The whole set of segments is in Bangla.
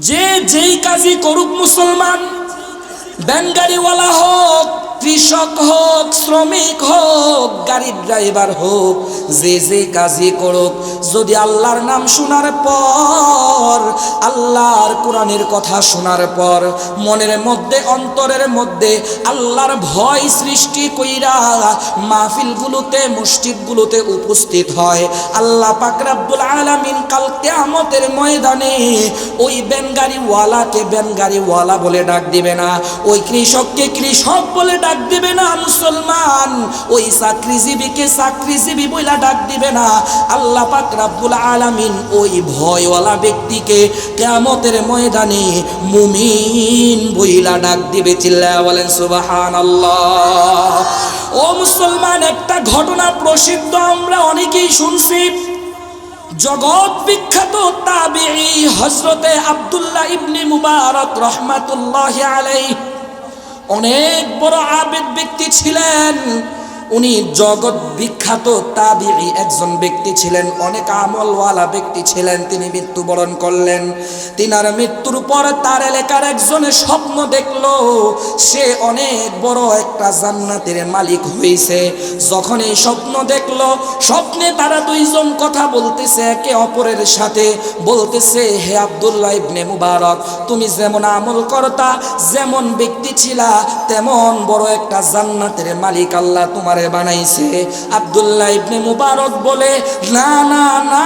যে যেই কাজই করুক মুসলমান, ব্যানগাড়িওয়ালা হোক, কৃষক হোক, শ্রমিক হোক, গাড়ির ড্রাইভার হোক, যে যে কাজই করুক, যদি আল্লাহর নাম শোনার পর, আল্লাহর কোরআনের কথা শোনার পর মনের মধ্যে, অন্তরের মধ্যে আল্লাহর ভয় সৃষ্টি কইরা মাহফিলগুলোতে, মসজিদগুলোতে উপস্থিত হয়, আল্লাহ পাক রব্বুল আলামিন কাল কিয়ামতের ময়দানে ওই ব্যানগাড়িওয়ালাকে ব্যানগাড়িওয়ালা বলে ডাক দিবে না, ওই কৃষককে কৃষক বলে ডাক দিবে না মুসলমান, ওই চাকরিজীবীকে চাকরিজীবী বলে ডাক দিবে না। আল্লাহ পাক রব্বুল আলামিন ওই ভয়ওয়ালা ব্যক্তিকে কিয়ামতের ময়দানে মুমিন বইলা ডাক দিবে। চিল্লায়া বলেন সুবহানাল্লাহ। ও মুসলমান, একটা ঘটনা প্রসিদ্ধ, আমরা অনেকেই শুনছি। জগৎ বিখ্যাত তাবিঈ হযরতে আব্দুল্লাহ ইবনে মুবারক রাহমাতুল্লাহি আলাইহি অনেক বড় আবেদ ব্যক্তি ছিলেন। উনি জগৎ বিখ্যাত তাবিঈ একজন ব্যক্তি ছিলেন, অনেক আমলওয়ালা ব্যক্তি ছিলেন। তিনি মৃত্যুবরণ করলেন। তিনার মৃত্যুর পর তার এলাকার একজনে স্বপ্ন দেখলো সে অনেক বড় একটা জান্নাতের মালিক হয়েছে। যখন এই স্বপ্ন দেখলো, স্বপ্নে তারা দুইজন কথা বলতেছে একে অপরের সাথে, বলতেছে, হে আব্দুল্লাহ ইবনে মুবারক, তুমি যেমন আমল করতা, যেমন ব্যক্তি ছিলা, তেমন বড় একটা জান্নাতের মালিক আল্লাহ তোমার বানাইছে। আব্দুল্লাহ ইবনে মুবারক বলে, না না না,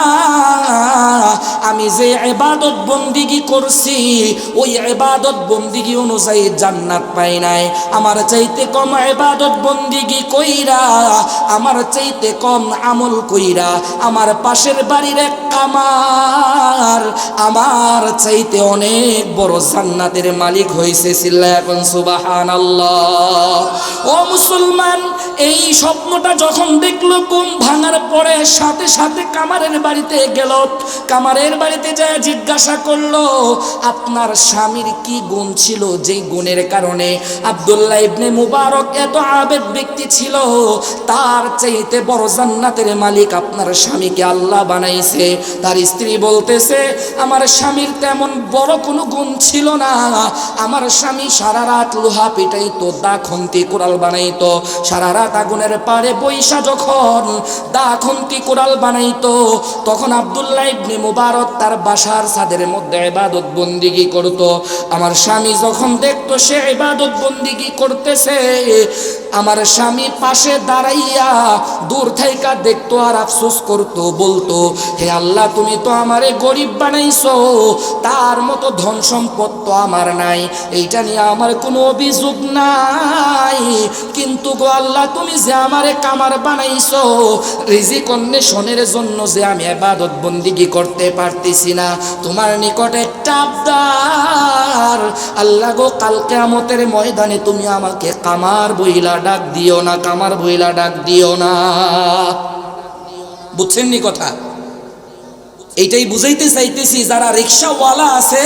আমি যে ইবাদত বন্দিগি করছি ওই ইবাদত বন্দিগি অনুযায়ী জান্নাত পাই নাই। আমার চাইতে কম ইবাদত বন্দিগি কইরা, আমার চাইতে কম আমল কইরা আমার পাশের বাড়ির এক কামার আমার চাইতে অনেক বড় জান্নাতের মালিক হয়েছে। চিল্লায়া এখন সুবহানাল্লাহ। ও মুসলমান, এই স্বপ্নটা যখন দেখলো, ঘুম ভাঙার পরে সাথে সাথে কামারের বাড়িতে গেল। কামারের বাড়িতে যায় জিজ্ঞাসা করলো, আপনার স্বামীর কি গুণ ছিল যেই গুণের কারণে আব্দুল্লাহ ইবনে মুবারক এত আবেদ ব্যক্তি ছিল, তার চাইতে বড় জান্নাতের মালিক আপনার স্বামীকে আল্লাহ বানাইছে? তার স্ত্রী বলতেছে, আমার স্বামীর তেমন বড় কোনো গুণ ছিল না। আমার স্বামী সারা রাত লোহা পিটাইতো, দা খন্তি কোরাল বানাইতো, সারা রাত আগুনের পাড়ে বৈশা যখন দা খন্তি কোরাল বানাইতো, তখন আব্দুল্লাহ ইবনে মুবারক তার বাসার ছাদের মধ্যে ইবাদত বন্দিগি করত। আমার স্বামী যখন দেখতো সে ইবাদত বন্দিগি করতেছে, আমার স্বামী পাশে দাঁড়াইয়া দূর থেকে দেখতো আর আফসোস করতো, বলতো, হে আল্লাহ, তুমি তো আমারে গরিব বানাইছো, তার মতো ধন সম্পদ তো আমার নাই, এইটা নিয়ে আমার কোনো অভিযোগ নাই, কিন্তু গো আল্লাহ, তুমি যে আমারে কামার বানাইছো, রিজিক অন্বেষণের জন্য যে আমি ইবাদত বন্দিগি করতে পারতেছি না, তোমার নিকট একটা আবদার, আল্লাহ গো, কাল কিয়ামতের ময়দানে তুমি আমাকে কামার বইলা ডাক দিও না, কামার বইলা ডাক দিও না। বুঝছেন নি কথা? এইটাই বুঝাইতে চাইতেছি, যারা রিক্সাওয়ালা আছে,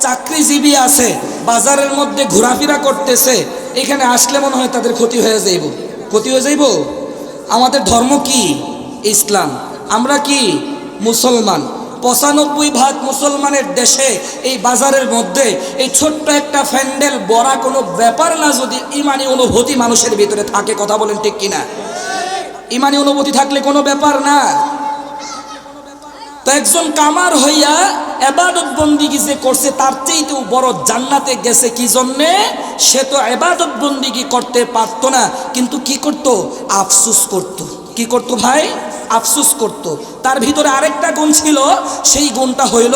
চাকরিজীবী আছে, বাজারের মধ্যে ঘোরাফেরা করতেছে, এখানে আসলে মনে হয় তাদের ক্ষতি হয়ে যাইব। ক্ষতি হয়ে যাইব। আমাদের ধর্ম কি? ইসলাম। আমরা কি? মুসলমান। ৯৫% মুসলমানের দেশে এই বাজারের মধ্যে এই ছোট্ট একটা ফ্যান্ডেল বড়া কোনো ব্যাপার না, যদি ইমানি অনুভূতি মানুষের ভিতরে থাকে। কথা বলেন ঠিক কিনা? ইমানি অনুভূতি থাকলে কোনো ব্যাপার না। তো একজন কামার হইয়া ইবাদত বন্দিগি যে করছে, তার চাইতেও বড় জান্নাতে গেছে। কি জন্যে? সে তো ইবাদত বন্দিগি করতে পারতো না, কিন্তু কি করত? আফসোস করত। কি করত ভাই? আফসোস করত। তার ভিতরে আরেকটা গুণ ছিল, সেই গুণটা হইল,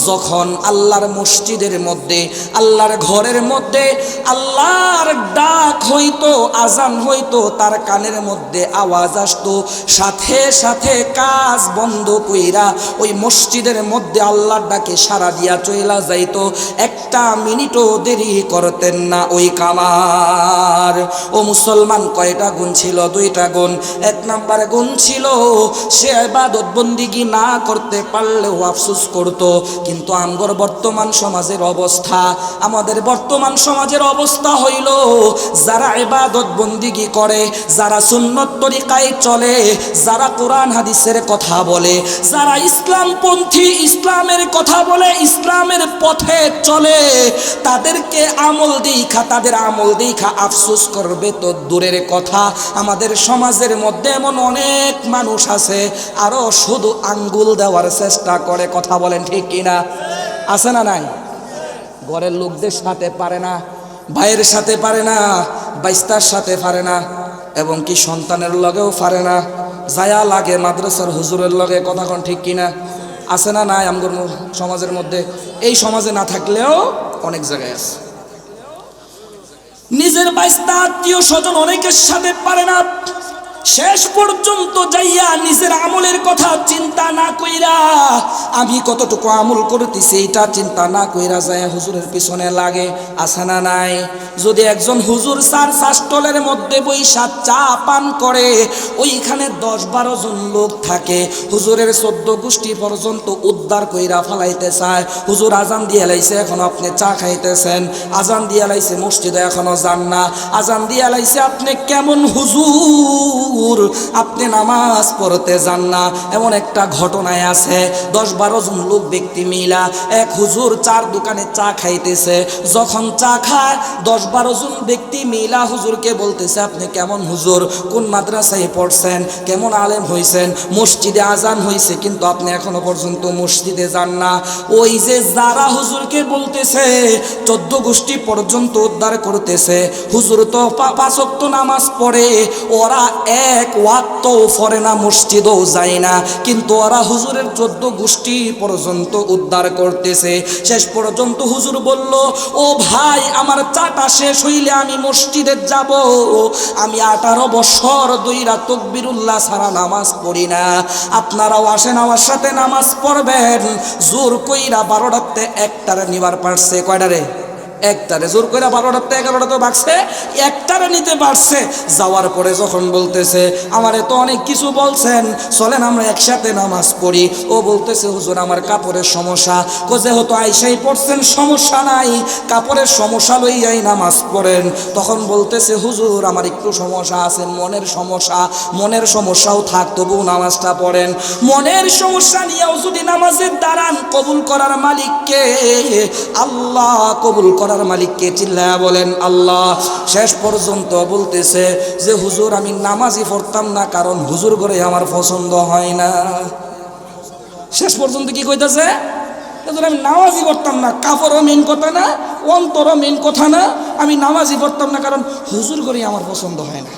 যখন আল্লাহর মসজিদের মধ্যে, আল্লাহর ঘরের মধ্যে আল্লাহর ডাক হইতো, আজান হইতো, তার কানের মধ্যে আওয়াজ আসতো, সাথে সাথে কাজ বন্ধ কইরা ওই মসজিদের মধ্যে আল্লাহর ডাকে সাড়া দিয়া চইলা যাইতো। একটা মিনিটও দেরি করতেন না ওই কামার। ও মুসলমান, কয়টা গুণ ছিল? 2টা গুণ। 1 নম্বর গুণ ছিল, সে ইবাদত ইবাদত বন্দিগি না করতে পারলেও আফসোস করত। কিন্তু আমগর বর্তমান সমাজের অবস্থা, আমাদের বর্তমান সমাজের অবস্থা হইল, যারা ইবাদত বন্দিগি করে, যারা সুন্নত তরিকায় চলে, যারা কোরআন হাদিসের কথা বলে, যারা ইসলামপন্থী, ইসলামের কথা বলে, ইসলামের পথে চলে, তাদেরকে তাদের আমল দেখা আফসোস করবে তো দূরের কথা। আমাদের সমাজের মধ্যে এমন অনেক মানুষ আছে আরো শুধু আঙ্গুল দেওয়ার চেষ্টা করে। কথা বলেন ঠিক কিনা? আছে না নাই? ঘরের লোকদের সাথে পারে না, ভাইয়ের সাথে পারে না, বাইস্তার সাথে পারে না, এবং কি সন্তানের লগেও পারে না, যায়া লাগে মাদ্রাসার হুজুরের লগে। কথা কোন ঠিক কিনা? আছে না নাই আমগর সমাজের মধ্যে? এই সমাজে না থাকলেও অনেক জায়গায় আছে। নিজের বাইস্তা আত্মীয় স্বজন অনেকের সাথে পারে না, শেষ পর্যন্ত যাইয়া নিজের আমলের কথা চিন্তা না কইরা, আমি কতটুকু আমল করতেছি এইটা চিন্তা না কইরা যায় হুজুরের পিছনে লাগে। আছে না নাই? যদি একজন হুজুর চার স্টলের মধ্যে বইসা চা পান করে, ওইখানে 10-12 জন লোক থাকে, হুজুরের 14 গোষ্ঠী পর্যন্ত উদ্ধার কইরা ফালাইতে চায়। হুজুর আজান দিয়ে লাইছে, এখন আপনি চা খাইতেছেন, আজান দিয়ে লাইছে, মসজিদে এখনো যান না, আজান দিয়ে লাইছে, আপনি কেমন হুজুর, আপনি নামাজ পড়তে যান না। এমন একটা ঘটনায় আছে, 10-12 জন লোক ব্যক্তি মিলা এক হুজুর চার দোকানে চা খাইতেছে। যখন চা খায়, 10-12 জন ব্যক্তি মিলা হুজুরকে বলতেছে, আপনি কেমন হুজুর, কোন মাদ্রাসায় পড়ছেন, কেমন আলেম হইছেন, মসজিদে আজান হইছে কিন্তু আপনি এখনো পর্যন্ত মসজিদে যান না। ওই যে যারা হুজুরকে বলতেছে 14 গোষ্ঠী পর্যন্ত উদ্ধার করতেছে, হুজুর তো 5 ওয়াক্ত নামাজ পড়ে, ওরা এক ওয়াক্ত পড়ে না, মসজিদও যায় না, কিন্তু ওরা হুজুরের 14 গোষ্ঠী পর্যন্ত উদ্ধার করতেছে। শেষ পর্যন্ত হুজুর বলল, ও ভাই, আমার চাটা শেষ হইলে আমি মসজিদে যাব, আমি 18 বছর ধইরা তাকবীরুল্লাহ ছাড়া নামাজ পড়ি না, আপনারাও আসেন আমার সাথে নামাজ পড়বেন। জোর কইরা 12টাতে একটারে নিবার পারছে। কয়টারে? একটারে। জোর করে 12টাতে 11টাতে বাকছে, একটারে নিতে পারছে। যাওয়ার পরে যখন বলতেছে, আমারে তো অনেক কিছু বলছেন, চলেন আমরা একসাথে নামাজ পড়ি। ও বলতেছে, হুজুর আমার কাপড়ের সমস্যা। যেহেতু আইসাই পড়ছেন, সমস্যা নাই, কাপড়ের সমস্যা লইয়াই নামাজ পড়েন। তখন বলতেছে, হুজুর আমার একটু সমস্যা আছে, মনের সমস্যা। মনের সমস্যাও থাক, তবু নামাজটা পড়েন। মনের সমস্যা নিয়েও যদি নামাজের দাঁড়ান, কবুল করার মালিককে, আল্লাহ কবুল করার মালিককে চিল্লায়া বলেন আল্লাহ। শেষ পর্যন্ত বলতেছে যে, হুজুর আমি নামাজই পড়তাম না, কারণ হুজুর ঘরে আমার পছন্দ হয় না। শেষ পর্যন্ত কি কইতেছে? আমি নামাজই পড়তাম না, কাপড়ও মেন কথা না, অন্তরও মেন কথা না, আমি নামাজই পড়তাম না কারণ হুজুর ঘরে আমার পছন্দ হয় না।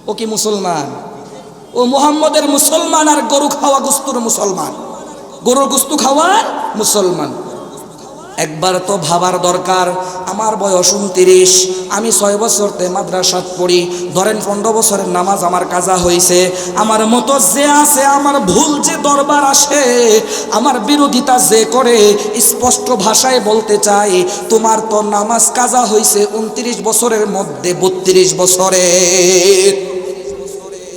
ও কি মুসলমান? ও মুহাম্মদের মুসলমান আর গরু খাওয়া গুস্তুর মুসলমান, গরুর গুস্তু খাওয়ার মুসলমান। একবার তো ভাবার দরকার, আমার বয়স 29, আমি 6 বছরতে মাদ্রাসাত পড়ি, ধরেন 15 বছরের নামাজ আমার কাজা হয়েছে। আমার মতো যে আছে, আমার ভুল যে দরবার আসে, আমার বিরোধিতা যে করে, স্পষ্ট ভাষায় বলতে চাই, তোমার তো নামাজ কাজা হয়েছে 29 বছরের মধ্যে 32 বছরে।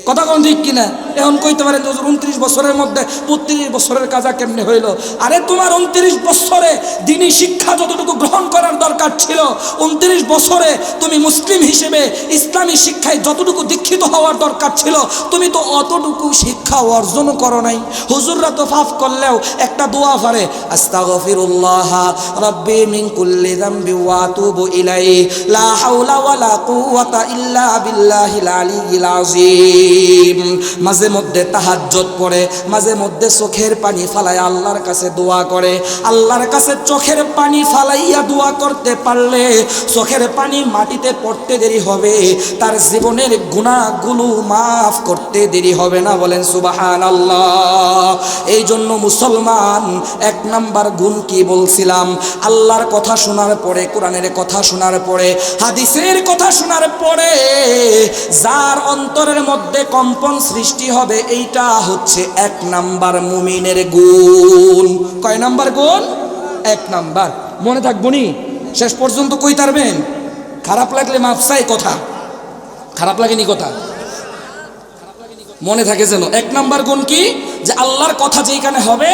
কথা কোন ঠিক কিনা? এখন কইতে পারেন 29 বছরের মধ্যে 32 বছরের কাজা কেমনে হইল? আরে তোমার 29 বছরে দিনী শিক্ষা যতটুকু গ্রহণ করার দরকার ছিল, 29 বছরে তুমি মুসলিম হিসেবে ইসলামী শিক্ষায় যতটুকু দীক্ষিত হওয়ার দরকার ছিল, তুমি তো অতটুকু শিক্ষা অর্জন করো নাই। হুজুররা তো পাপ করলেও একটা দোয়া পারে, আস্তাগফিরুল্লাহ রাব্বি মিন কুল্লি যামবি ওয়া আতুবু ইলাইহি লা হাওলা ওয়ালা কুওয়াতা ইল্লা বিল্লাহিল আলিয়্যিল আযীম। মাঝে মধ্যে তাহাজ্জুদ পড়ে, মাঝে মধ্যে চোখের পানি ফালায় আল্লাহর কাছে দোয়া করে। আল্লাহর কাছে চোখের পানি ফালাইয়া দোয়া করতে পারলে চোখের পানি মাটিতে পড়তে দেরি হবে, তার জীবনের গুনাহগুলো মাফ করতে দেরি হবে না। বলেন সুবহানাল্লাহ। এই জন্য মুসলমান 1 নাম্বার গুণ কি বলছিলাম? আল্লাহর কথা শোনার পরে, কোরআনের কথা শোনার পরে, হাদিসের কথা শোনার পরে যার অন্তরের মধ্যে কম্পন সৃষ্টি হবে, এইটা হচ্ছে 1 নাম্বার মুমিনের গুণ। কয় নাম্বার গুণ? 1 নাম্বার। মনে থাকবো নি? শেষ পর্যন্ত কই তারবেন? খারাপ লাগলে মাফ চাই। কথা খারাপ লাগেনি? কথা মনে থাকে যেন। এক নাম্বার গুণ কি? যে আল্লাহর কথা যেখানে হবে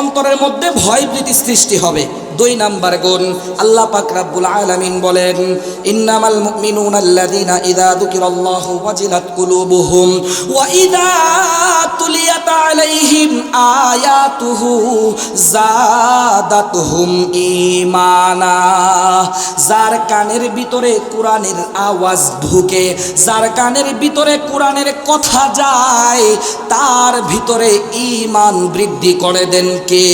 অন্তরের মধ্যে ভয় ভীতি সৃষ্টি হবে। দুই নাম্বার গুণ, আল্লাহ পাক রব্বুল আলামিন বলেন, ইন্নামাল মুমিনুনা আল্লাযীনা ইযা যুকিরাল্লাহু ওয়াজিলাত কুলুবুহুম ওয়া ইযা তুলিয়াত আলাইহিম আয়াতুহু যাদাতুহুম ঈমানা। যার কানের ভিতরে কোরআনের আওয়াজ ঢুকে, যার কানের ভিতরে কোরআনের কথা যায়, তার ভিতরে ঈমান বৃদ্ধি করে দেন কে?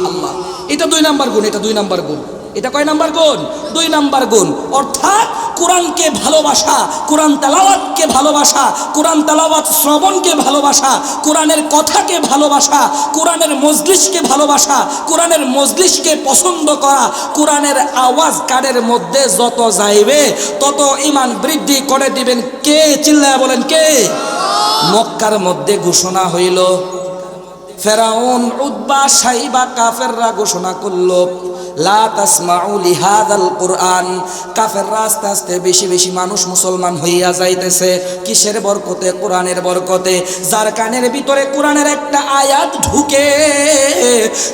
আল্লাহ। এটা দুই নাম্বার গুণ, এটা দুই নাম্বার গুণ। এটা কয় নাম্বার গুণ? দুই নাম্বার গুণ। অর্থাৎ কোরআনকে ভালোবাসা, কোরআন তেলাওয়াতকে ভালোবাসা, কোরআন তেলাওয়াত শ্রবণকে ভালোবাসা, কোরআনের কথাকে ভালোবাসা, কোরআনের মজলিসকে ভালোবাসা, কোরআনের মজলিসকে পছন্দ করা। কোরআনের আওয়াজ কানের মধ্যে যত যাইবে তত ঈমান বৃদ্ধি করে দিবেন কে? চিল্লায়া বলেন কে? মক্কার মধ্যে ঘোষণা হইল, ফেরাউন, উতবা, সাইবা, কাফেররা ঘোষণা করলো, লা তাসমাউ লিহাদাল কুরআন। কাফেররা আস্তে আস্তে বেশি বেশি মানুষ মুসলমান হইয়া যাইতেছে। কিসের বরকতে? কোরআনের বরকতে। যার কানের ভিতরে কোরআনের একটা আয়াত ঢুকে,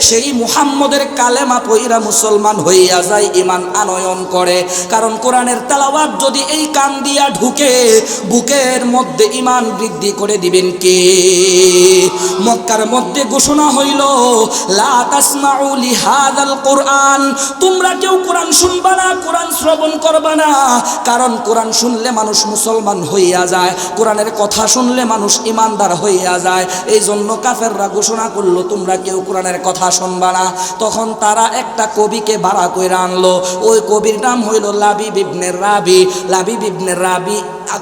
সেই মুহাম্মদের কালেমা পইরা মুসলমান হইয়া যায়, ঈমান আনয়ন করে। কারণ কোরআনের তেলাওয়াত যদি এই কান দিয়া ঢুকে, বুকের মধ্যে ঈমান বৃদ্ধি করে দিবেন কে? মক্কার মধ্যে ঘোষণা হইল, লা তাসমাউ লিহাদাল কুরআন। তোমরা কেউ কোরআন শুনবা না, কোরআন শ্রবণ করবা না। কারণ কোরআন শুনলে মানুষ মুসলমান হইয়া যায়, কোরআনের কথা শুনলে মানুষ ইমানদার হইয়া যায়। এই জন্য কাফেররা ঘোষণা করলো, তোমরা কেউ কোরআনের কথা শুনবা না। তখন তারা একটা কবিকে ভাড়া কইরা আনলো। ওই কবির নাম হইল লাবিব ইবনে রাবি। লাবিব ইবনে রাবি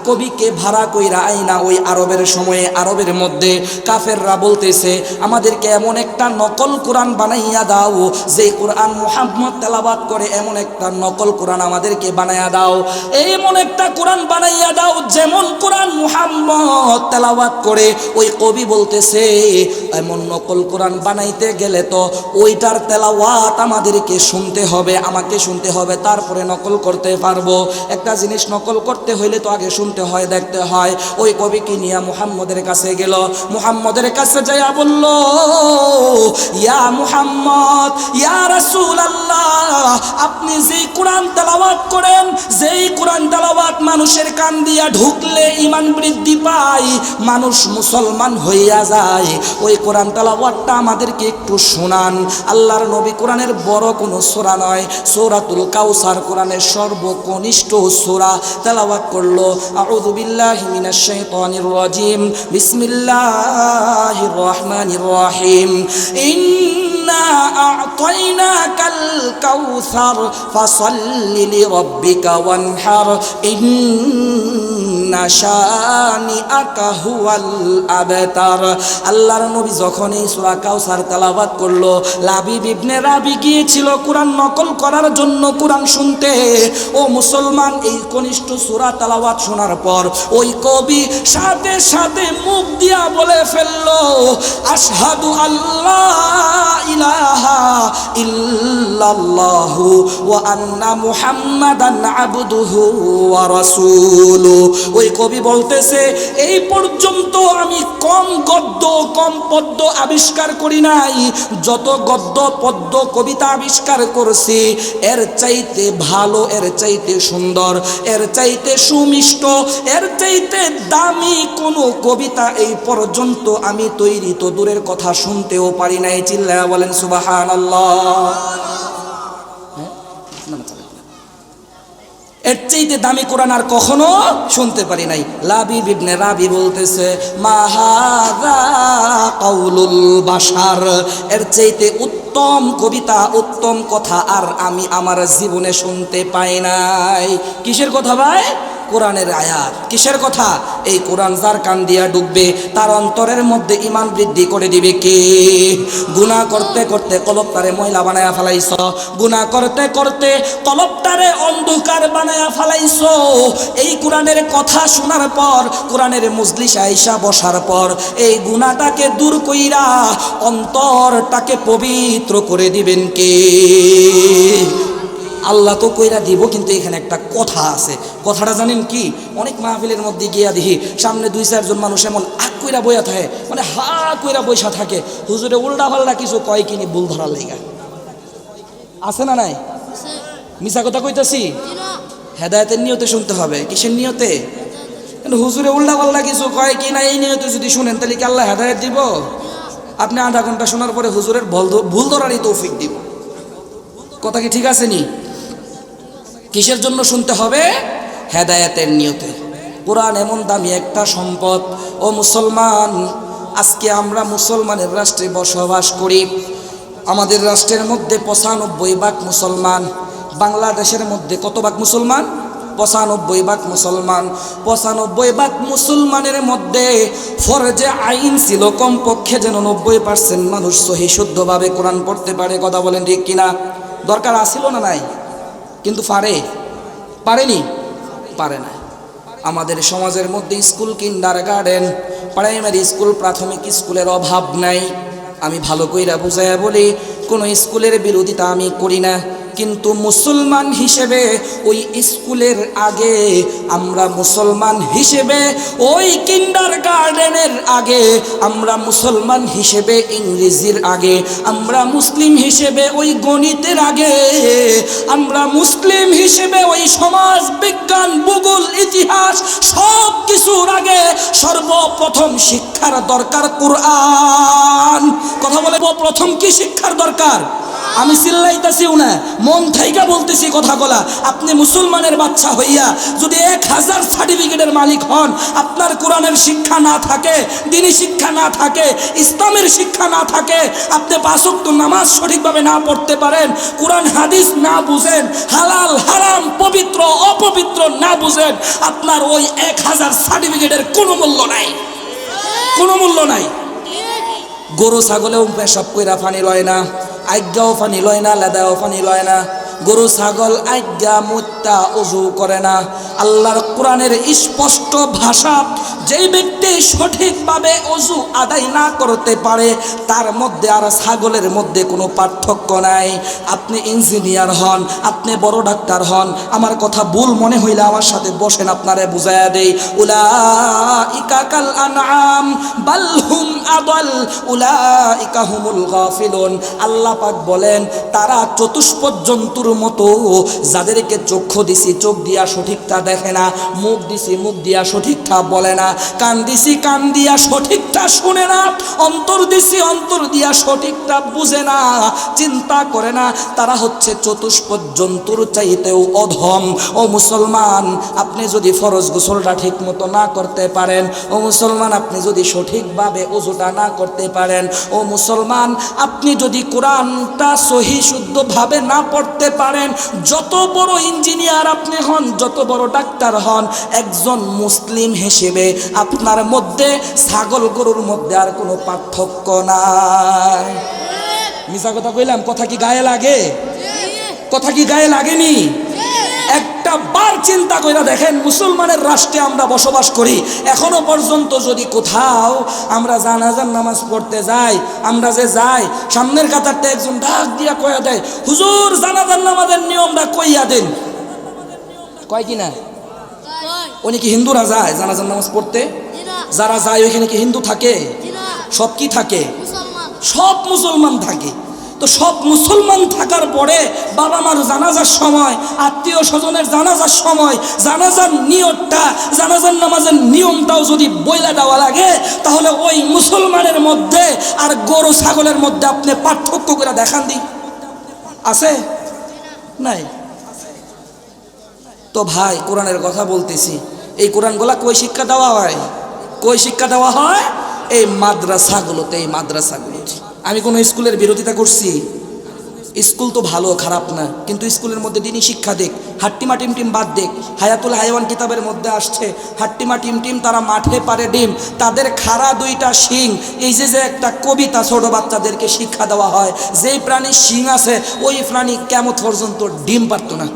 কবিকে ভাড়া কইরা আইনা ওই আরবের সময়ে, আরবের মধ্যে কাফেররা বলতেছে, আমাদেরকে এমন একটা নকল কোরআন বানাইয়া দাও, যে কোরআন মুহাম্মদ তেলাওয়াত করে, এমন একটা নকল কোরআন আমাদেরকে বানাইয়া দাও। এমন একটা কোরআন বানাইয়া দাও যেমন কোরআন মুহাম্মদ তেলাওয়াত করে। ওই কবি বলতেছে, এমন নকল কোরআন বানাইতে গেলে তো ওইটার তেলাওয়াত আমাদেরকে শুনতে হবে, আমাকে শুনতে হবে, তারপরে নকল করতে পারবো। একটা জিনিস নকল করতে হইলে তো আগে শুনতে হয়, দেখতে হয়। ওই কবিকে নিয়ে মুহাম্মদের কাছে গেল। মুহাম্মদের কাছে যাইয়া বলল, ইয়া মুহাম্মদ, ইয়া রাসূলুল্লাহ, আপনি যেই কোরআন তেলাওয়াত করেন, যেই কোরআন তেলাওয়াত মানুষের কান দিয়া ঢুকলে ঈমান বৃদ্ধি পায়, মানুষ মুসলমান হইয়া যায়, ওই কোরআন তেলাওয়াতটা আমাদেরকে একটু শোনান। আল্লাহর নবী কোরআনের বড় কোনো সূরা নয়, সূরাতুল কাউসার কোরআনের সর্বকনিষ্ঠ সূরা তেলাওয়াত করলো। আউযু বিল্লাহি মিনাশ শাইতানির রাজিম, বিসমিল্লাহির রহমানির রহিম। ইন্না আ'তাইনাকাল কাউসার ফাসাল্লি লিরাব্বিকা ওয়ানহার, ইন্না শানিআকা হুয়াল আবতার। আল্লাহর নবী যখন এই সূরা কাউসার তেলাওয়াত করলো, লাবিব ইবনে রাবি গিয়েছিল কোরআন নকল করার জন্য, কোরআন শুনতে। ও মুসলমান, এই কনিষ্ঠ সূরা তেলাওয়াত শোনার পর ওই কবি সাথে সাথে মুখ দিয়া বলে ফেললো, আশহাদু আল্লাহ ইলাহা ইল্লাল্লাহু ওয়া আন্না মুহাম্মাদান আবদুহু ওয়া রাসূলুহু। ওই কবি বলতেছে, এই পর্যন্ত আমি কম গদ্য, কম পদ্য আবিষ্কার করি নাই, যত গদ্য পদ্য কবিতা আবিষ্কার করছি, এর চাইতে ভালো, এর চাইতে সুন্দর, এর চাইতে সুমিষ্ট, এর চাইতে দামি কোনো কবিতা এই পর্যন্ত আমি তৈরি তো দূরের কথা শুনতেও পারি নাই। চিল্লায়া বলেন সুবহানাল্লাহ। এর চাইতে দামি কোরআন আর কখনো শুনতে পারি নাই। লাবিব ইবনে রাবি বলতেছে, মা হাযা কাউলুল বাশার, এর চাইতে উত্তম কবিতা, উত্তম কথা আর আমি আমার জীবনে শুনতে পাই নাই। কিসের কথা ভাই? কোরআনের আয়াত। কিসের কথা? এই কোরআন যার কান দিয়া ঢুকবে, তার অন্তরের মধ্যে ঈমান বৃদ্ধি করে দিবে কে? গুনাহ করতে করতে কলবটারে ময়লা বানায়া ফেলাইছ, গুনাহ করতে করতে কলবটারে অন্ধকার বানায়া ফেলাইছ। এই কোরআনের কথা শোনার পর, কোরআনের মজলিসে আইসা বসার পর, এই গুনাহটাকে দূর কইরা অন্তরটাকে পবিত্র করে দিবেন কে? আল্লাহ তো কইরা দিব, কিন্তু এখানে একটা কথা আছে। কথাটা জানেন কি? অনেক মাহফিলের মধ্যে গিয়া দেখি সামনে 2-4 জন মানুষ এমন আগ কইরা বইয়া থাকে, মানে হা কইরা বইসা থাকে, হুজুরে উল্টা পাল্টা কিছু কয় কিনি ভুল ধরার লেগা। আছে না নাই? মিছা কথা কইতাছি? হেদায়েতের নিয়তে শুনতে হবে। কিসের নিয়তে? কিন্তু হুজুরে উল্টা পাল্টা কিছু কয় কি না এই নিয়তে যদি শুনেন তাহলে কি আল্লাহ হেদায়েত দিব? আপনি আধা ঘন্টা শোনার পরে হুজুরের ভুল ধরারই তৌফিক দিব। কথা কি ঠিক আছে নি? কিসের জন্য শুনতে হবে? হেদায়েতের নিয়তে। কোরআন এমন দামি একটা সম্পদ। ও মুসলমান, আজকে আমরা মুসলমানের রাষ্ট্রে বসবাস করি। আমাদের রাষ্ট্রের মধ্যে 95% মুসলমান। বাংলাদেশের মধ্যে কত ভাগ মুসলমান? 95% মুসলমান। 95% মুসলমানের মধ্যে ফরজে আইন ছিল কমপক্ষে যেন 90% মানুষ সহি শুদ্ধভাবে কোরআন পড়তে পারে। কথা বলেন ঠিক কিনা? দরকার আছিল না নাই? কিন্তু পারেনি, পারে না। আমাদের সমাজের মধ্যে স্কুল, কিন্ডারগার্টেন, প্রাইমারি স্কুল, প্রাথমিক স্কুলের অভাব নাই। আমি ভালো কইরা বুঝাইয়া বলি, কোনো স্কুলের বিরোধিতা আমি করি না, কিন্তু মুসলমান হিসেবে ওই স্কুলের আগে আমরা মুসলমান হিসেবে, ওই কিন্ডারগার্টেনের আগে আমরা মুসলমান হিসেবে, ইংরেজির আগে আমরা মুসলিম হিসেবে, ওই গণিতের আগে আমরা মুসলিম হিসেবে, ওই সমাজ বিজ্ঞান, ভূগোল, ইতিহাস সব কিছুর আগে সর্বপ্রথম শিক্ষার দরকার কোরআন। কথা বলে প্রথম কি শিক্ষার দরকার? আমি চিল্লাইতেছিও না, মন থেকে বলতেছি কথাগুলা। আপনি মুসলমানের বাচ্চা হইয়া যদি 1000 সার্টিফিকেটের মালিক হন, আপনার কোরআনের শিক্ষা না থাকে, দ্বীনি শিক্ষা না থাকে, ইসলামের শিক্ষা না থাকে, আপনি 5 ওয়াক্ত নামাজ সঠিকভাবে না পড়তে পারেন, কোরআন হাদিস না বুঝেন, হালাল হারাম পবিত্র অপবিত্র না বুঝেন, আপনার ওই 1000 সার্টিফিকেটের কোনো মূল্য নাই, কোনো মূল্য নাই। গরু ছাগলেও পেশাব কইরা পানি লয় না, আজ্ঞাও পানি লয় না, লেদাও পানি লয় না। গরু ছাগল আজ্ঞা মুত্তা ওযু করে না। আল্লাহর কোরআনের স্পষ্ট ভাষা, যেই ব্যক্তি সঠিকভাবে ওযু আদায় না করতে পারে তার মধ্যে আর ছাগলের মধ্যে কোনো পার্থক্য নাই। আপনি ইঞ্জিনিয়ার হন, আপনি বড় ডাক্তার হন, আমার কথা ভুল মনে হইলে আমার সাথে বসেন, আপনারে বুঝাইয়া দেই। উলাইকা কাল আনআম বাল হুম আদাল উলাইকা হুমুল গাফিলুন। আল্লাহ পাক বলেন, তারা চতুষ্পদ জন্তুর মতো, যাদেরকে চক্ষু দিছি চোখ দিয়া সঠিকটা দেখে না, মুখ দিছি মুখ দিয়া সঠিকটা বলে না, কান দিছি কান দিয়া সঠিকটা শুনে না, অন্তর দিছি অন্তর দিয়া সঠিকটা বুঝে না, চিন্তা করে না। তারা হচ্ছে চতুষ্পদ জন্তুর চাইতেও অধম। ও মুসলমান, আপনি যদি ফরজ গোসলটা ঠিক মতো না করতে পারেন, ও মুসলমান আপনি যদি সঠিকভাবে ওযুটা না করতে পারেন, ও মুসলমান আপনি যদি কোরআনটা সহি শুদ্ধভাবে না পড়তে পারেন, যত বড় ইঞ্জিনিয়ার আপনি হন, যত বড় ডাক্তার হন, একজন মুসলিম হিসেবে আপনার মধ্যে ছাগল গরুর মধ্যে আর কোনো পার্থক্য নাই। মিছা কথা কইলাম? কথা কি গায়ে লাগে? কথা কি গায়ে লাগেনি? একটা বার চিন্তা করে দেখেন, মুসলমানের রাষ্ট্রে আমরা বসবাস করি, এখনো পর্যন্ত যদি কোথাও আমরা জানাজার নামাজ পড়তে যাই, আমরা যে যাই, সামনের কাতারটা একজন ডাক দিয়া কইয়া দেয়, হুজুর জানাজার নামাজের নিয়মটা কইয়া দেন। কয় কি না? উনি কি হিন্দুরা যায় জানাজার নামাজ পড়তে? যারা যায় ওইখানে কি হিন্দু থাকে? সব কি থাকে? সব মুসলমান থাকে। তো সব মুসলমান থাকার পরে বাবা মার জানাজার সময়, আত্মীয় স্বজনের জানাজার সময়, জানাজার নিয়তটা, জানাজার নামাজের নিয়মটাও যদি বইলা দেওয়া লাগে, তাহলে ওই মুসলমানের মধ্যে আর গরু ছাগলের মধ্যে আপনি পার্থক্য করে দেখান দিন, আছে? নাই। তো ভাই, কোরআনের কথা বলতেছি, এই কোরআনগুলা কই শিক্ষা দেওয়া হয়? কই শিক্ষা দেওয়া হয়? এই মাদ্রাসাগুলোতে। এই মাদ্রাসাগুলোতে। আমি কোনো স্কুলের বিরোধিতা করছি? স্কুল তো ভালো, খারাপ না, কিন্তু স্কুলের মধ্যে দিনই শিক্ষা দেখ, হাট্টিমা টিম টিম বাদ দেখ। হায়াতুল হায়াওয়ান কিতাবের মধ্যে আসছে, হাট্টিমা টিম টিম তারা মাঠে পারে ডিম, তাদের খাড়া 2টা শিং। এই যে একটা কবিতা ছোট বাচ্চাদেরকে শিক্ষা দেওয়া হয়, যেই প্রাণীর শিং আছে ওই প্রাণী কিয়ামত পর্যন্ত ডিম পারতো না।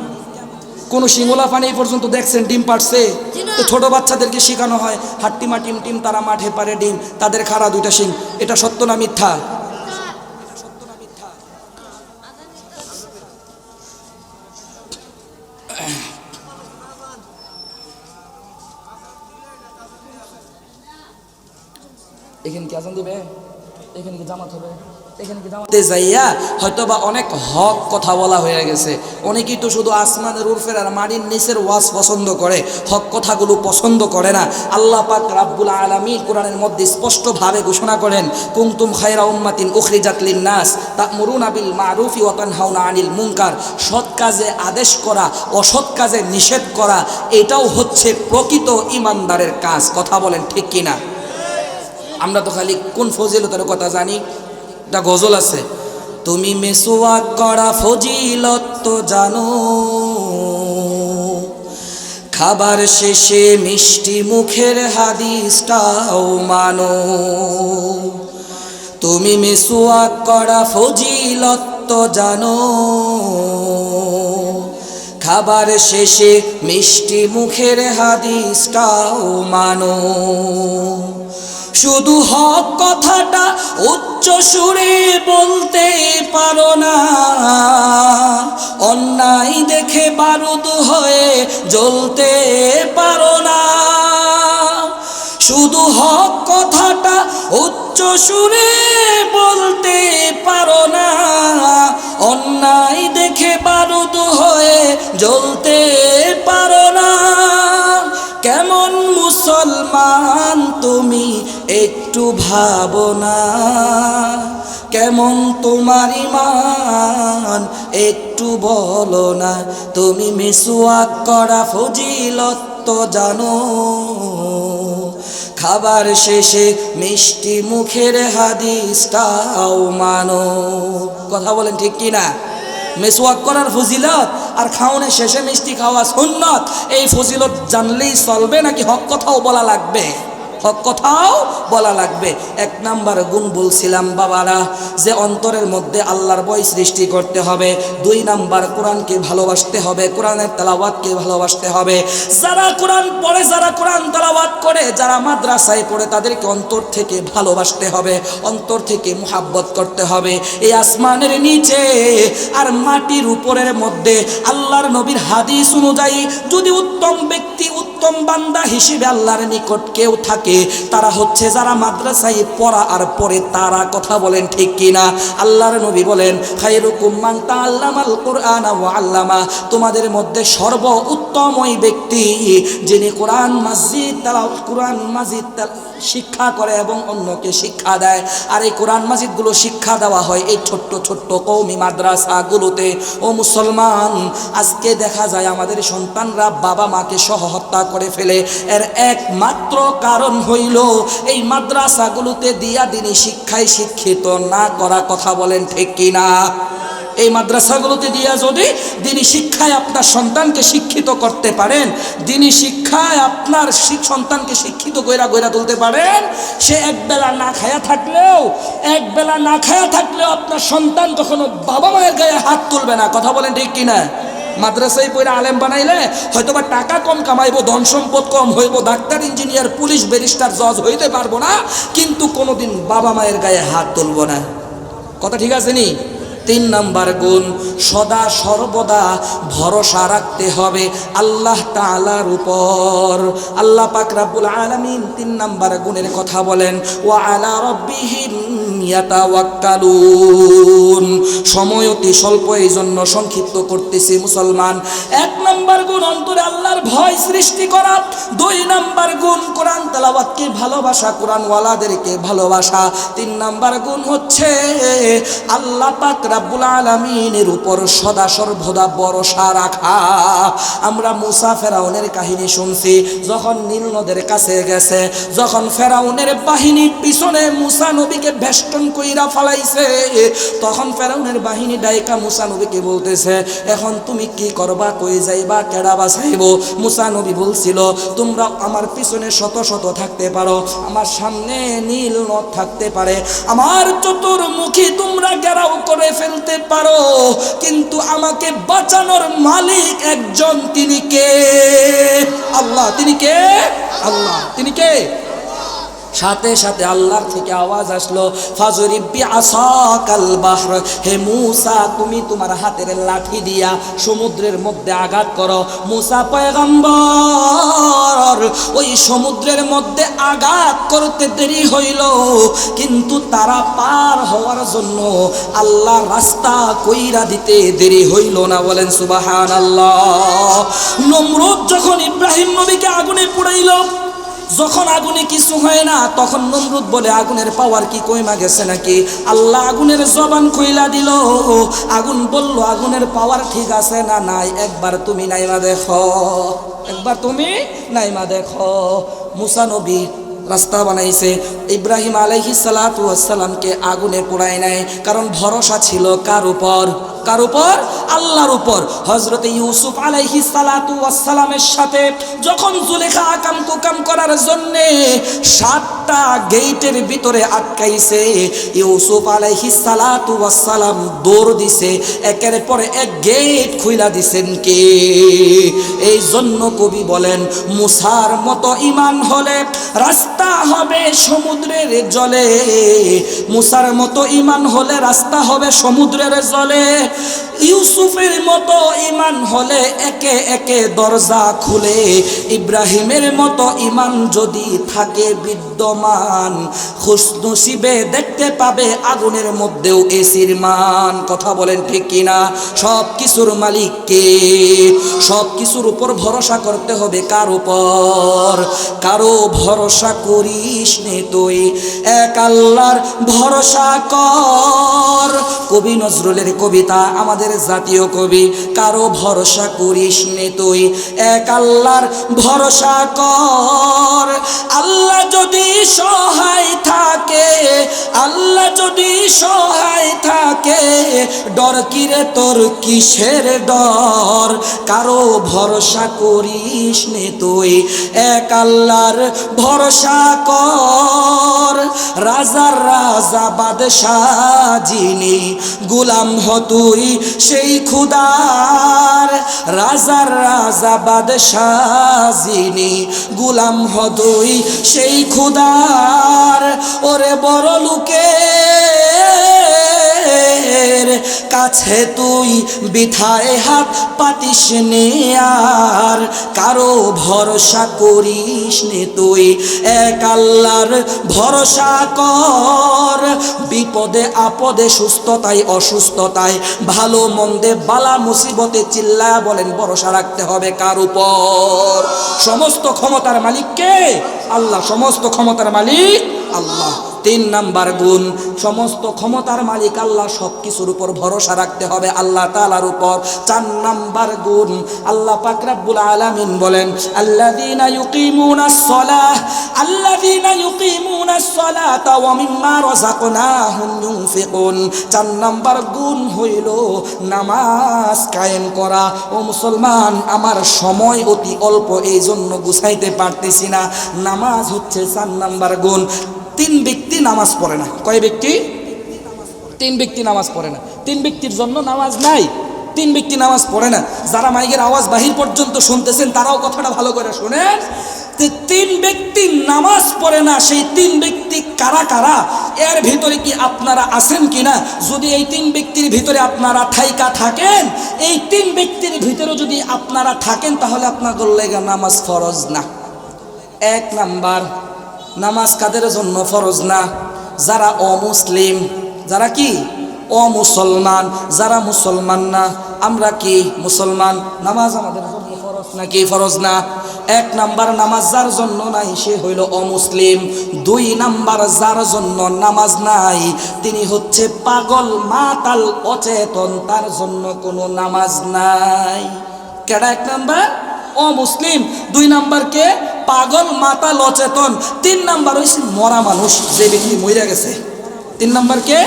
কোন সিংহলা পানি এই পর্যন্ত দেখছেন ডিম পারছে? তো ছোট বাচ্চাদেরকে শেখানো হয়, হাট্টিমা টিম টিম তারা মাঠে পারে ডিম, তাদের খাড়া 2টা শিং। এটা সত্য না মিথ্যা? এখানে কি আজান দিবে? এখানে কি জামাত হবে? এখানে কি জামাতে যাইয়া হয়তো বা অনেক হক কথা বলা হয়ে গেছে। অনেকেই তো শুধু আসমানের উরফের আর মাটির নিচের ওয়াজ পছন্দ করে, হক কথাগুলো পছন্দ করে না। আল্লাহ পাক রাব্বুল আলামিন কোরআনের মধ্যে স্পষ্টভাবে ঘোষণা করেন, কুনতুম খায়রা উম্মাতিন উখরিজাত লিন-নাস তা'মুরুনা বিল মা'রুফি ওয়া তানহাউনা আনিল মুনকার। সৎ কাজে আদেশ করা, অসৎ কাজে নিষেধ করা, এটাও হচ্ছে প্রকৃত ঈমানদারের কাজ। কথা বলেন ঠিক কিনা? আমরা তো খালি কোন ফজিলতের কথা জানি, একটা গজল আছে, তুমি মেসওয়াক করা ফজিলত তো জানো, খাবার শেষে মিষ্টি মুখের হাদিসটাও মানো। তুমি মেসওয়াক করা ফজিলত তো জানো, খাবার শেষে মিষ্টি মুখের হাদিসটাও মানো। শুধু হক কথাটা উচ্চ সুরে বলতে পারো না, অন্যায় দেখে বারুদ হয়ে জ্বলতে পারো না। শুধু হক কথাটা উচ্চ সুরে বলতে পারো না, অন্যায় দেখে বারুদ হয়ে জ্বলতে পারো না। কেমন মুসলমান তুমি একটু ভাবো না, কেমন তোমার ঈমান একটু বলো না। তুমি মিসওয়াক করা ফজিলত তো জানো, খাবার শেষে মিষ্টি মুখের হাদিসটাও মানো। কথা বলেন ঠিক কিনা? মেসওয়াক করার ফজিলত আর খাওয়ানোর শেষে মিষ্টি খাওয়া সুন্নত, এই ফজিলত জানলেই চলবে নাকি হক কথাও বলা লাগবে? হক কথাও বলা লাগবে। এক নাম্বার গুণ বলছিলাম বাবারা, যে অন্তরের মধ্যে আল্লাহর ভয় সৃষ্টি করতে হবে। দুই নাম্বার কোরআনকে ভালোবাসতে হবে, কোরআনের তেলাওয়াতকে ভালোবাসতে হবে। যারা কোরআন পড়ে, যারা কোরআন তেলাওয়াত করে, যারা মাদ্রাসায় পড়ে, তাদেরকে অন্তর থেকে ভালোবাসতে হবে, অন্তর থেকে মুহাব্বত করতে হবে। এই আসমানের নিচে আর মাটির উপরের মধ্যে আল্লাহর নবীর হাদিস অনুযায়ী যদি উত্তম ব্যক্তি, উত্তম বান্দা হিসেবে আল্লাহর নিকট কেউ থাকে, তারা হচ্ছে যারা মাদ্রাসায় পড়া আর পড়ে তারা। কথা বলেন ঠিক কিনা? আল্লাহর নবী বলেন, খায়রুকুম মান তাআল্লামাল কুরআনা ওয়া আল্লামা। তোমাদের মধ্যে সর্ব উত্তম ওই ব্যক্তি যিনি কোরআন মাজিদ শিক্ষা করে এবং অন্যকে শিক্ষা দেয়। আর এই কোরআন মাজিদগুলো শিক্ষা দেওয়া হয় এই ছোট্ট ছোট্ট কওমি মাদ্রাসাগুলোতে। ও মুসলমান, আজকে দেখা যায় আমাদের সন্তানরা বাবা মাকে সহ হত্যা করে ফেলে। এর একমাত্র কারণ হইল এই মাদ্রাসাগুলোতে দিয়া দিনী শিক্ষায় শিক্ষিত না করা। কথা বলেন ঠিক কিনা? এই মাদ্রাসাগুলোতে দিয়া যদি দিনী শিক্ষায় আপনার সন্তানকে শিক্ষিত করতে পারেন, দিনী শিক্ষায় আপনার সন্তানকে শিক্ষিত কইরা তুলতে পারেন, সে একবেলা না খায়া থাকলেও আপনার সন্তান কখনো বাবা মায়ের গায়ে হাত তুলবে না। কথা বলেন ঠিক কিনা? মাদ্রাসায় পড়ে আলেম বানাইলে হয়তোবা টাকা কম কামাইবো, ধন সম্পদ কম হইব, ডাক্তার, ইঞ্জিনিয়ার, পুলিশ, ব্যারিস্টার, জজ হইতে পারবো না, কিন্তু কোনোদিন বাবা মায়ের গায়ে হাত তুলবো না। কথা ঠিক আছে নি? তিন নাম্বার গুণ, সদা সর্বদা ভরসা রাখতে হবে আল্লাহ তাআলার উপর। আল্লাহ পাক রব্বুল আলামিন তিন নাম্বার গুণের কথা বলেন, ওয়া আলা রাব্বিহিম ইয়াতাওয়াক্কালুন। সময় অতি স্বল্প, এই জন্য সংক্ষিপ্ত করতেছি মুসলমান। এক নাম্বার গুণ অন্তরে আল্লাহর ভয় সৃষ্টি করা। দুই নাম্বার গুণ কোরআন তেলাওয়াতকে ভালোবাসা, কোরআনওয়ালাদেরকে ভালোবাসা। তিন নাম্বার গুণ হচ্ছে আল্লাহ পাক রব্বুল আলামিনের উপর সদা সর্বদা ভরসা রাখা। আমরা মুসা ফেরাউনের কাহিনী শুনছি, যখন নীল নদের কাছে গেছে, যখন ফেরাউনের বাহিনী পিছনে মুসা নবীকে বেষ্টন কইরা ফালাইছে, তখন ফেরাউনের বাহিনী ডাইকা মুসা নবীকে বলতেছে, এখন তুমি কি করবা, কই যাইবা, কেডা বাঁচাইব? মুসা নবী বলছিল, তোমরা আমার পিছনে শত শত থাকতে পারো, আমার সামনে নীল নদ থাকতে পারে, আমার চতুর্মুখী তোমরা ঘেরাও করে ফেলতে পারো, কিন্তু আমাকে বাঁচানোর মালিক একজন। তিনি কে? আল্লাহ। তিনি কে? আল্লাহ। তিনি কে? সাথে সাথে আল্লাহর থেকে আওয়াজ আসলো, ফাজরিবি আসাকাল বাহর, হে মূসা তুমি তোমার হাতের লাঠি দিয়া সমুদ্রের মধ্যে আঘাত করো। মূসা পয়গম্বর ওই সমুদ্রের মধ্যে আঘাত করতে দেরি হইল, কিন্তু তারা পার হওয়ার জন্য আল্লাহ রাস্তা কইরা দিতে দেরি হইল না। বলেন সুবহানাল্লাহ। নমরুদ যখন ইব্রাহিম নবীকে আগুনে পুড়াইল, যখন আগুনে কিছু হয় না, তখন নমরুদ বলে আগুনের পাওয়ার কি কইমা গেছে নাকি? আল্লাহ আগুনের জবান খুইলা দিল। আগুন বলল, আগুনের পাওয়ার ঠিক আছে না নাই, একবার তুমি নাইমা দেখো, একবার তুমি নাইমা দেখো। মুসা নবী রাস্তা বানাইছে, ইব্রাহিম আলাইহিস সালাতু ওয়াস সালামকে আগুনে পোড়ায় নাই, কারণ ভরসা ছিল কার উপর? কার উপর? আল্লাহর উপর। হযরতে ইউসুফ আলাইহিস সালাতু ওয়াস সালামের সাথে যখন জুলেখা আকাম কুকাম করার জন্য 7টা গেটের ভিতরে আটকাইছে, ইউসুফ আলাইহিস সালাতু ওয়াস সালাম দৌড় দিছে, একের পর এক গেট খুইলা দিছেন কে? এই জন্য কবি বলেন, মুসার মতো ঈমান হলে রাস্তা হবে সমুদ্রের জলে, মুসার মতো ঈমান হলে রাস্তা হবে সমুদ্রের জলে। ইউসুফের মতো ঈমান হলে একে একে দরজা খুলে, ইব্রাহিমের মতো ঈমান যদি থাকে বিদ্যমান, খুশনসিবে দেখতে পাবে আগুনের মধ্যেও এসির মান। কথা বলেন ঠিক কিনা? সব কিছুর মালিক কে? সব কিছুর উপর ভরসা করতে হবে কার উপর? কারো ভরসা করিস নে তুই, এক আল্লাহর ভরসা কর। কবি নজরুলের কবিতা, আমাদের জাতীয় কবি। কারো ভরসা করিস নে তুই, এক আল্লাহর ভরসা কর। আল্লাহ যদি সহায় থাকে, আল্লাহ যদি সহায় থাকে, ডর কিরে তোর কিসের ডর? কারো ভরসা করিস নে তুই, এক আল্লাহর ভরসা কর। রাজার রাজা বাদশাহ যিনি, গোলাম হ তুই সেই খুদার। রাজার রাজা বাদশাহ যিনি, গোলাম হ তুই সেই খুদার। ওরে বড় লোকের কাছে তুই বিথায় হাত পাতিস নে আর, কারো ভরসা করিস নে তুই, এক আল্লাহর ভরসা কর। বিপদে আপদে সুস্থতায় অসুস্থতায় ভালো মন্দে বালা মুসিবতে চিল্লায়া বলেন ভরসা রাখতে হবে কার উপর? সমস্ত ক্ষমতার মালিক কে? আল্লাহ। সমস্ত ক্ষমতার মালিক আল্লাহ। 3 নাম্বার গুণ, সমস্ত ক্ষমতার মালিক আল্লাহ, সব কিছুর উপর ভরসা রাখতে হবে আল্লাহ তাআলার উপর। 4 নাম্বার গুণ, আল্লাহ পাক রব্বুল আলামিন বলেন, আল্লাযীনা ইউকিমুনাস সালাহ, আল্লাযীনা ইউকিমুনাস সালাতা ওয়া মিম্মা রাযাকনাহুম ইউনফিকুন। 4 নাম্বার গুণ হইল নামাজ কায়েম করা। ও মুসলমান, আমার সময় অতি অল্প, এই জন্য গুছাইতে পারতেছি না। নামাজ হচ্ছে 4 নাম্বার গুণ। 3 ব্যক্তি নামাজ পড়ে না। কয় ব্যক্তি? 3 ব্যক্তি নামাজ পড়ে না। 3 ব্যক্তির জন্য নামাজ নাই। 3 ব্যক্তি নামাজ পড়ে না। যারা মাইকের আওয়াজ বাহির পর্যন্ত শুনতেছেন তারাও কথাটা ভালো করে শুনেন। 3 ব্যক্তি নামাজ পড়ে না। সেই 3 ব্যক্তি কারা কারা? এর ভিতরে কি আপনারা আছেন কিনা? যদি এই 3 ব্যক্তির ভিতরে আপনারা ঠাইকা থাকেন, এই 3 ব্যক্তির ভিতরে যদি আপনারা থাকেন, তাহলে আপনাদের লেগে নামাজ ফরজ না। 1 নাম্বার, নামাজ কাদের জন্য ফরজ না? যারা অমুসলিম। যারা কি? অমুসলমান। যারা মুসলমান না, আমরা কি মুসলমান, নামাজ আমাদের জন্য ফরজ নাকি ফরজ না? 1 নাম্বার, নামাজ যার জন্য নাই সে হইল অমুসলিম। 2 নাম্বার, যার জন্য নামাজ নাই তিনি হচ্ছে পাগল, মাতাল, অচেতন, তার জন্য কোনো নামাজ নাই। কেডা? 1 নাম্বার অমুসলিম। 2 নাম্বার কে? পাগল, মাতাল, অচেতন। 3 নাম্বার হইছে মরা মানুষ, যে ব্যক্তি মরে গেছে। 3 নাম্বার কে?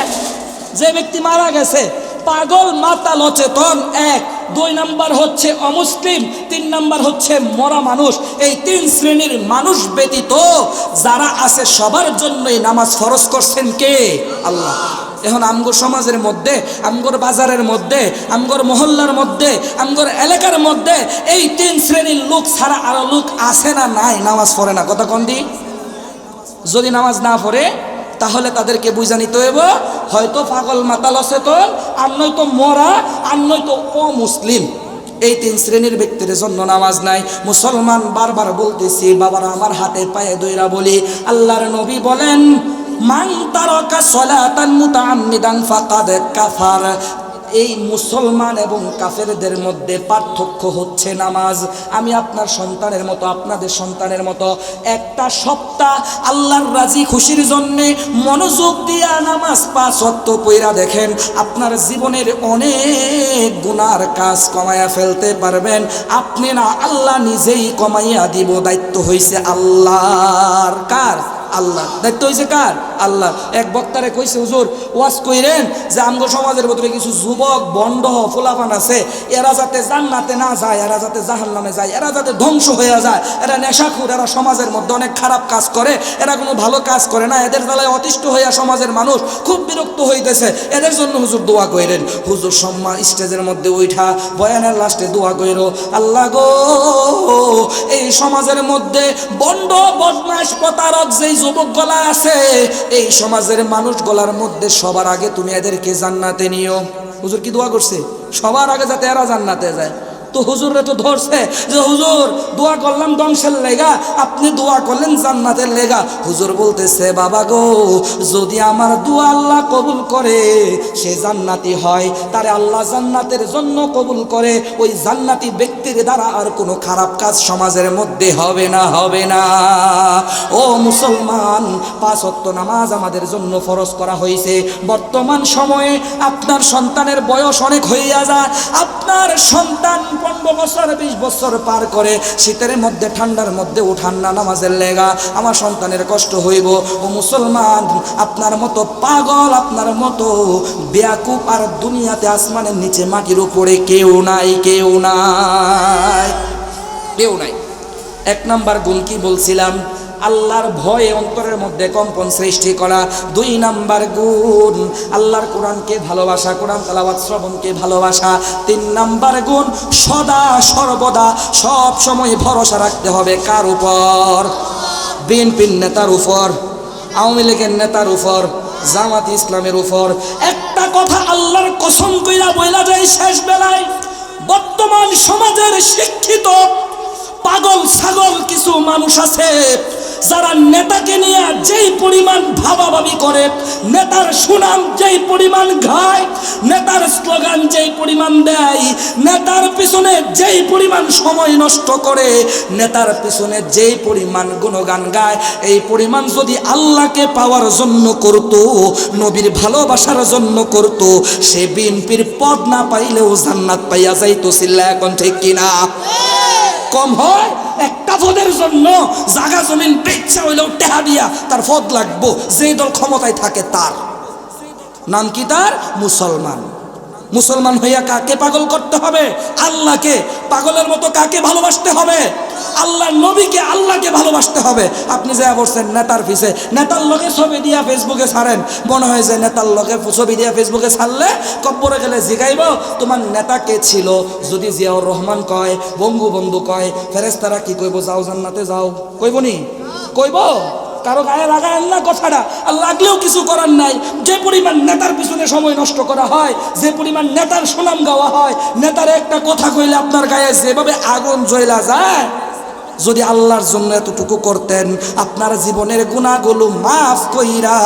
যে ব্যক্তি মারা গেছে। পাগল, মাতাল, অচেতন 1। 2 নাম্বার হচ্ছে অমুসলিম। 3 নাম্বার হচ্ছে মরা মানুষ। এই 3 শ্রেণীর মানুষ ব্যতীত যারা আছে সবার জন্যই নামাজ ফরজ করছেন কে? আল্লাহ। এখন আমগো সমাজের মধ্যে, আমগোর বাজারের মধ্যে, আমগোর মহল্লার মধ্যে, আমগোর এলাকার মধ্যে এই 3 শ্রেণীর লোক ছাড়া আরো লোক আছে না নাই নামাজ পড়ে না? কথা কোন দি? যদি নামাজ না পড়ে তাহলে তাদেরকে বুঝা নিতে হইব হয়তো পাগল মাতাল অচেতন, আর নয়তো মরা, আর নয়তো অমুসলিম। এই 3 শ্রেণীর ব্যক্তির জন্য নামাজ নাই। মুসলমান বারবার বলতেছি বাবারা, আমার হাতে পায়ে দইরা বলি, আল্লাহর নবী বলেন মান তারাকা সালাতান মুতাআম্মিদান ফাকাদ কাফার। এই মুসলমান এবং কাফেরদের মধ্যে পার্থক্য হচ্ছে নামাজ। আমি আপনার সন্তানের মতো, আপনাদের সন্তানের মতো একটা সপ্তাহ আল্লাহর রাজি খুশির জন্যে মনোযোগ দিয়া নামাজ 5 ওয়াক্ত পড়া দেখেন, আপনার জীবনের অনেক গুনার কাজ কমাইয়া ফেলতে পারবেন। আপনি না, আল্লাহ নিজেই কমাইয়া দিব। দায়িত্ব হইছে আল্লাহর। কার? আল্লাহ। দায়িত্ব হয়েছে কার? আল্লাহ। এক বক্তারে কইছে, হুজুর ওয়াজ কইরেন যে আমগো সমাজের ভিতরে কিছু যুবক বন্ড ফুলাফান আছে, এরা যাতে জান্নাতে না যায়, এরা যাতে জাহান্নামে যায়, এরা যাতে ধ্বংস হয়ে যায়, এরা নেশাখোর, এরা সমাজের মধ্যে অনেক খারাপ কাজ করে, এরা কোনো ভালো কাজ করে না, এদের জ্বালায় অতিষ্ঠ হইয়া সমাজের মানুষ খুব বিরক্ত হইতেছে, এদের জন্য হুজুর দোয়া কইরেন। হুজুর সম্মান স্টেজের মধ্যে উঠা বয়ানের লাস্টে দোয়া কইরো, আল্লাহ গো এই সমাজের মধ্যে বন্ড বদমাশ প্রতারক যেই যুবক গলা আছে, এই সমাজের মানুষ গলার মধ্যে সবার আগে তুমি এদেরকে জান্নাতে নিও। হুজুর কি দোয়া করছে? সবার আগে যাতে এরা জান্নাতে যায়। তো হুজুরে তো ধরছে যে হুজুর দোয়া করলাম ধ্বংসের লেগা, আপনি দোয়া করলেন জান্নাতের লেগা। হুজুর বলতেছে বাবা গো, যদি আমার দোয়া আল্লাহ কবুল করে সে জান্নাতি হয়, তারে আল্লাহ জান্নাতের জন্য কবুল করে, ওই জান্নাতি ব্যক্তির দ্বারা আর কোনো খারাপ কাজ সমাজের মধ্যে হবে না, হবে না। ও মুসলমান, 5 ওয়াক্ত নামাজ আমাদের জন্য ফরজ করা হয়েছে। বর্তমান সময়ে আপনার সন্তানের বয়স অনেক হইয়া যায়, আপনার সন্তান 15 বছর 20 বছর পার করে, শীতের মধ্যে ঠান্ডার মধ্যে উঠান না নামাজের লেগা, আমার সন্তানের কষ্ট হইব। ও মুসলমান, আপনার মতো পাগল, আপনার মতো বেয়াকুব আর দুনিয়াতে আসমানের নিচে মাটির উপরে কেউ নাই, কেউ নাই, কেউ নাই। 1 নাম্বার গুণ কি বলছিলাম? আল্লাহর ভয়ে অন্তরের মধ্যে কম্পন সৃষ্টি করা। 2 নাম্বার গুণ আল্লাহর কোরআনকে ভালোবাসা, কোরআন তেলাওয়াত শ্রবণকে ভালোবাসা। 3 নাম্বার গুণ সদা সর্বদা সব সময় ভরসা রাখতে হবে কার উপর? বিএনপির নেতার উপর, আওয়ামী লীগের নেতার উপর, জামাত ইসলামের উপর। একটা কথা আল্লাহর কসম কইরা বইলা যায় শেষ বেলায়, বর্তমান সমাজের শিক্ষিত পাগল ছাগল কিছু মানুষ আছে যারা নেতাকে নিয়ে যেই পরিমাণ ভাবাভাবি করে, নেতার সুনাম যেই পরিমাণ গায়, নেতার স্লোগান যেই পরিমাণ দেয়, নেতার পিছনে যেই পরিমাণ সময় নষ্ট করে, নেতার পিছনে যেই পরিমাণ গুণগান গায়, এই পরিমাণ যদি আল্লাহকে পাওয়ার জন্য করত, নবীর ভালোবাসার জন্য করত, সে বিএনপির পদ না পাইলেও জান্নাত পাইয়া যাইতো। সিল্লা এখন ঠিক কিনা? কম হয় একটা পদের জন্য জায়গা জমিন বেচা হইলেও টেহা দিয়া তার পদ লাগবো, যে দল ক্ষমতায় থাকে তার নাম কি? তার মুসলমান। মুসলমান হইয়া কাকে পাগল করতে হবে? আল্লাহকে। পাগলের মতো কাকে ভালোবাসতে হবে? আল্লাহর নবীকে, আল্লাহকে ভালোবাসতে হবে। আপনি যা বলছেন নেতার পিছে, নেতার লগে ছবি দিয়া ফেসবুকে ছাড়েন, মনে হয় যে নেতার লগে ছবি দিয়া ফেসবুকে ছাড়লে কব্বরে গেলে জিগাইব তোমার নেতা কে ছিল। যদি জিয়াউর রহমান কয়, বঙ্গবন্ধু কয়, ফেরেশতারা কি কইব? যাও জান্নাতে যাও, কইব নি? কইব? কারো গায়ে লাগায় না কথাটা, আর লাগলেও কিছু করার নাই। যে পরিমাণ নেতার পিছনে সময় নষ্ট করা হয়, যে পরিমাণ নেতার সুনাম গাওয়া হয়, নেতার একটা কথা কইলে আপনার গায়ে যেভাবে আগুন জ্বলা যায়, যদি আল্লাহর জন্য এতটুকু করতেন, আপনার জীবনের গুনাহগুলো মাফ কইরা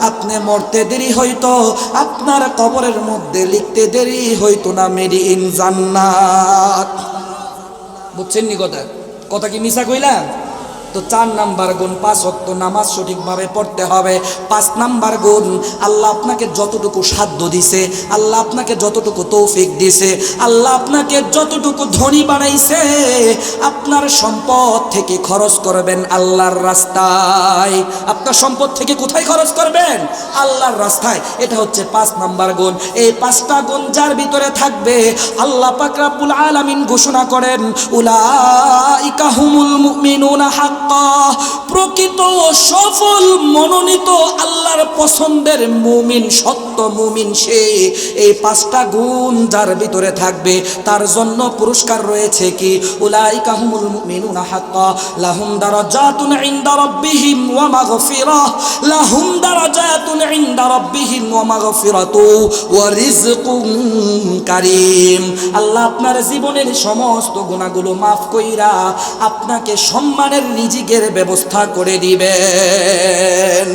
আপনি মরতে দেরি হইতো, আপনার কবরের মধ্যে লিখতে দেরি হইতো না মেড ইন জান্নাত। বুঝছেন নি কথা? কথা কি মিছা কইলাম? তো 4 নাম্বার গুণ 5 ওয়াক্ত নামাজ সঠিকভাবে পড়তে হবে। 5 নাম্বার গুণ আল্লাহ আপনাকে যতটুকু সাধ্য দিছে, আল্লাহ আপনাকে যতটুকু তৌফিক দিছে, আল্লাহ আপনাকে যতটুকু ধনী বানাইছে, আপনার সম্পদ থেকে খরচ করবেন আল্লাহর রাস্তায়। আপনার সম্পদ থেকে কোথায় খরচ করবেন? আল্লাহর রাস্তায়। এটা হচ্ছে 5 নাম্বার গুণ। এই 5টা গুণ যার ভিতরে থাকবে, আল্লাহ পাক রব্বুল আলামিন ঘোষণা করেন উলাইকা হুমুল মুমিনুনা হাক্কান হাক্কা, প্রকৃত সফল মনোনীত আল্লাহর পছন্দের মুমিন, সত্য মুমিন সে। এই 5টা গুণ যার ভিতরে থাকবে তার জন্য পুরস্কার রয়েছে কি? উলাইকা হুমুল মুমিনুনা হাক্কা লাহুম দারাজাতুন ইনদা রাব্বিহিম ওয়া মাগফিরাহ, লাহুম দারাজাতুন ইনদা রাব্বিহিম ওয়া মাগফিরাতু ওয়া রিজকুন কারীম। আল্লাহ আপনার জীবনের সমস্ত গুনাহগুলো মাফ কইরা আপনাকে সম্মানের রিজিকের ব্যবস্থা করে দিবেন।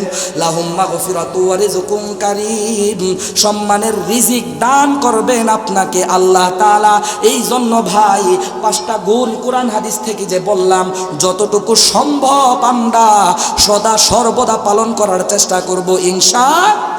লাহুম মাগফিরাতু ওয়া রিজকুন কারীম, সম্মানের রিজিক দান করবেন আপনাকে আল্লাহ তাআলা। এই জন্য ভাই 5টা গুণ কোরআন হাদিস থেকে যে বললাম, যতটুকু সম্ভব আমরা সদা সর্বদা পালন করার চেষ্টা করব ইনশাআল্লাহ।